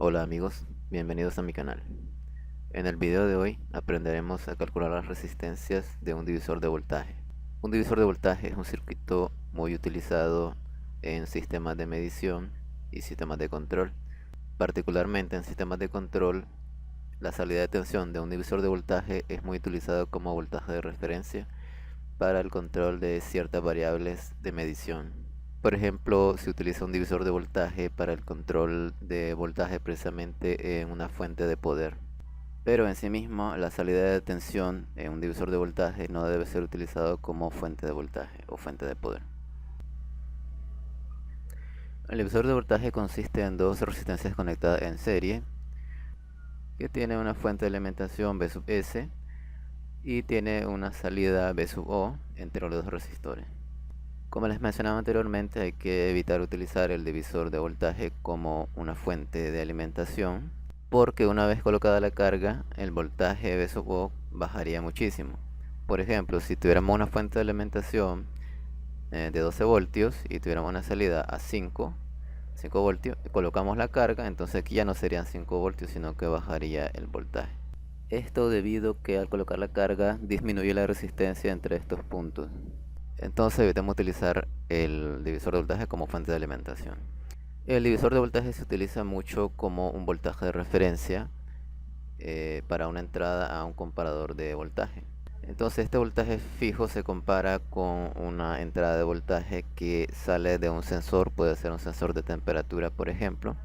Hola amigos, bienvenidos a mi canal. En el video de hoy aprenderemos a calcular las resistencias de un divisor de voltaje. Un divisor de voltaje es un circuito muy utilizado en sistemas de medición y sistemas de control. Particularmente en sistemas de control, la salida de tensión de un divisor de voltaje es muy utilizado como voltaje de referencia para el control de ciertas variables de medición. Por ejemplo, se utiliza un divisor de voltaje para el control de voltaje precisamente en una fuente de poder. Pero en sí mismo, la salida de tensión en un divisor de voltaje no debe ser utilizado como fuente de voltaje o fuente de poder. El divisor de voltaje consiste en dos resistencias conectadas en serie, que tiene una fuente de alimentación V sub S y tiene una salida V sub O entre los dos resistores. Como les mencionaba anteriormente, hay que evitar utilizar el divisor de voltaje como una fuente de alimentación, porque una vez colocada la carga, el voltaje V sub O bajaría muchísimo. Por ejemplo, si tuviéramos una fuente de alimentación de 12 voltios y tuviéramos una salida a 5 voltios, colocamos la carga, entonces aquí ya no serían 5 voltios, sino que bajaría el voltaje. Esto debido que al colocar la carga disminuye la resistencia entre estos puntos. Entonces evitamos utilizar el divisor de voltaje como fuente de alimentación. El divisor de voltaje se utiliza mucho como un voltaje de referencia para una entrada a un comparador de voltaje. Entonces este voltaje fijo se compara con una entrada de voltaje que sale de un sensor, puede ser un sensor de temperatura por ejemplo,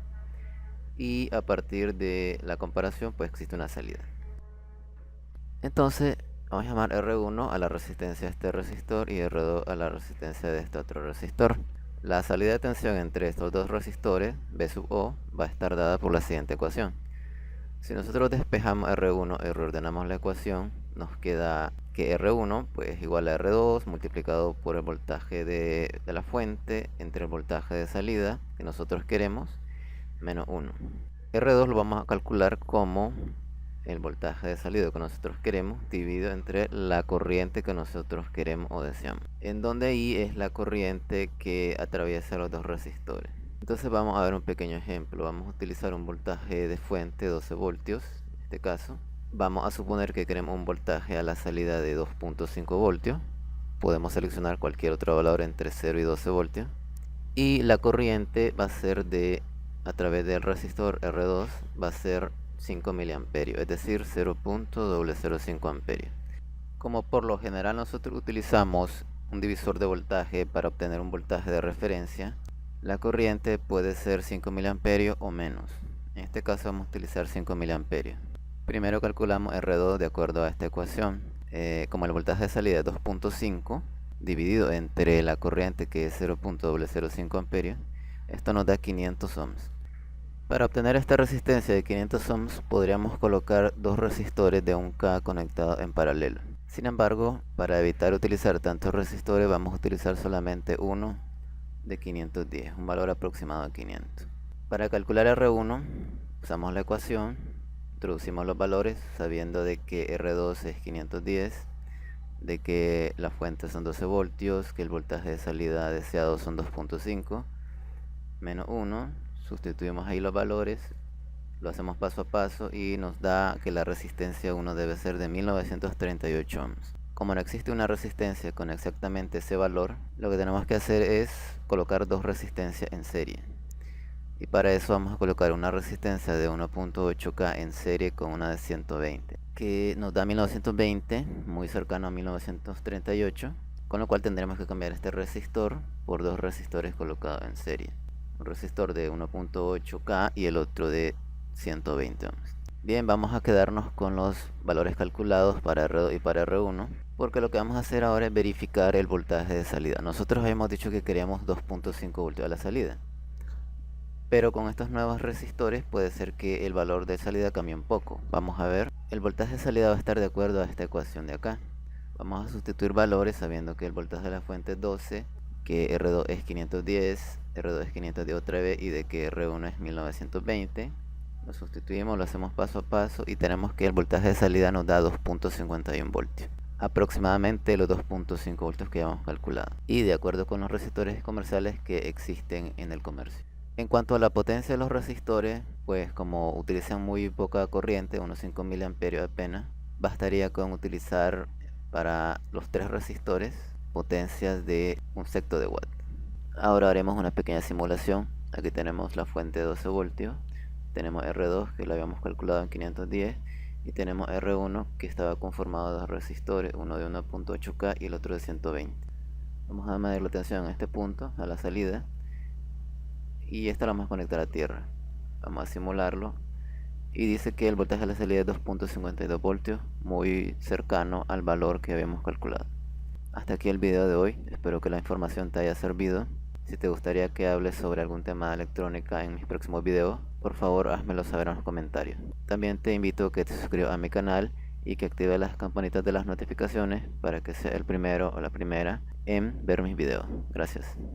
y a partir de la comparación pues existe una salida. Entonces vamos a llamar R1 a la resistencia de este resistor y R2 a la resistencia de este otro resistor. La salida de tensión entre estos dos resistores, V sub O, va a estar dada por la siguiente ecuación. Si nosotros despejamos R1 y reordenamos la ecuación, nos queda que R1 pues, es igual a R2 multiplicado por el voltaje de la fuente entre el voltaje de salida que nosotros queremos, menos 1. R2 lo vamos a calcular como el voltaje de salida que nosotros queremos dividido entre la corriente que nosotros queremos o deseamos, en donde I es la corriente que atraviesa los dos resistores. Entonces vamos a ver un pequeño ejemplo. Vamos a utilizar un voltaje de fuente 12 voltios en este caso. Vamos a suponer que queremos un voltaje a la salida de 2.5 voltios. Podemos seleccionar cualquier otro valor entre 0 y 12 voltios, y la corriente va a ser a través del resistor R2 va a ser 5 miliamperios, es decir 0.005 amperios. Como por lo general nosotros utilizamos un divisor de voltaje para obtener un voltaje de referencia, la corriente puede ser 5 miliamperios o menos. En este caso vamos a utilizar 5 miliamperios. Primero calculamos R2 de acuerdo a esta ecuación. Como el voltaje de salida es 2.5 dividido entre la corriente que es 0.005 amperios, esto nos da 500 ohms. Para obtener esta resistencia de 500 ohms podríamos colocar dos resistores de 1K conectados en paralelo. Sin embargo, para evitar utilizar tantos resistores vamos a utilizar solamente uno de 510, un valor aproximado de 500. Para calcular R1 usamos la ecuación, introducimos los valores sabiendo de que R2 es 510, de que la fuente son 12 voltios, que el voltaje de salida deseado son 2.5, menos 1. Sustituimos ahí los valores, lo hacemos paso a paso y nos da que la resistencia 1 debe ser de 1938 ohms. Como no existe una resistencia con exactamente ese valor, lo que tenemos que hacer es colocar dos resistencias en serie. Y para eso vamos a colocar una resistencia de 1.8K en serie con una de 120, que nos da 1920, muy cercano a 1938, con lo cual tendremos que cambiar este resistor por dos resistores colocados en serie. Un resistor de 1.8K y el otro de 120 ohms. Bien, vamos a quedarnos con los valores calculados para R2 y para R1, porque lo que vamos a hacer ahora es verificar el voltaje de salida. Nosotros habíamos dicho que queríamos 2.5 voltios a la salida, pero con estos nuevos resistores puede ser que el valor de salida cambie un poco. Vamos a ver, el voltaje de salida va a estar de acuerdo a esta ecuación de acá. Vamos a sustituir valores sabiendo que el voltaje de la fuente es 12, que R2 es 510, R2 es 510 otra vez y de que R1 es 1920. Lo sustituimos, lo hacemos paso a paso y tenemos que el voltaje de salida nos da 2.51 voltios. Aproximadamente los 2.5 voltios que ya hemos calculado. Y de acuerdo con los resistores comerciales que existen en el comercio. En cuanto a la potencia de los resistores, pues como utilizan muy poca corriente, unos 5 miliamperios apenas, bastaría con utilizar para los tres resistores potencias de un sexto de watt. Ahora haremos una pequeña simulación. Aquí tenemos la fuente de 12 voltios, tenemos R2 que lo habíamos calculado en 510 y tenemos R1 que estaba conformado de dos resistores, uno de 1.8K y el otro de 120. Vamos a medir la tensión en este punto, a la salida, y esta la vamos a conectar a tierra. Vamos a simularlo y dice que el voltaje de la salida es 2.52 voltios, muy cercano al valor que habíamos calculado. Hasta aquí el video de hoy, espero que la información te haya servido. Si te gustaría que hable sobre algún tema de electrónica en mis próximos videos, por favor házmelo saber en los comentarios. También te invito a que te suscribas a mi canal y que actives las campanitas de las notificaciones para que seas el primero o la primera en ver mis videos. Gracias.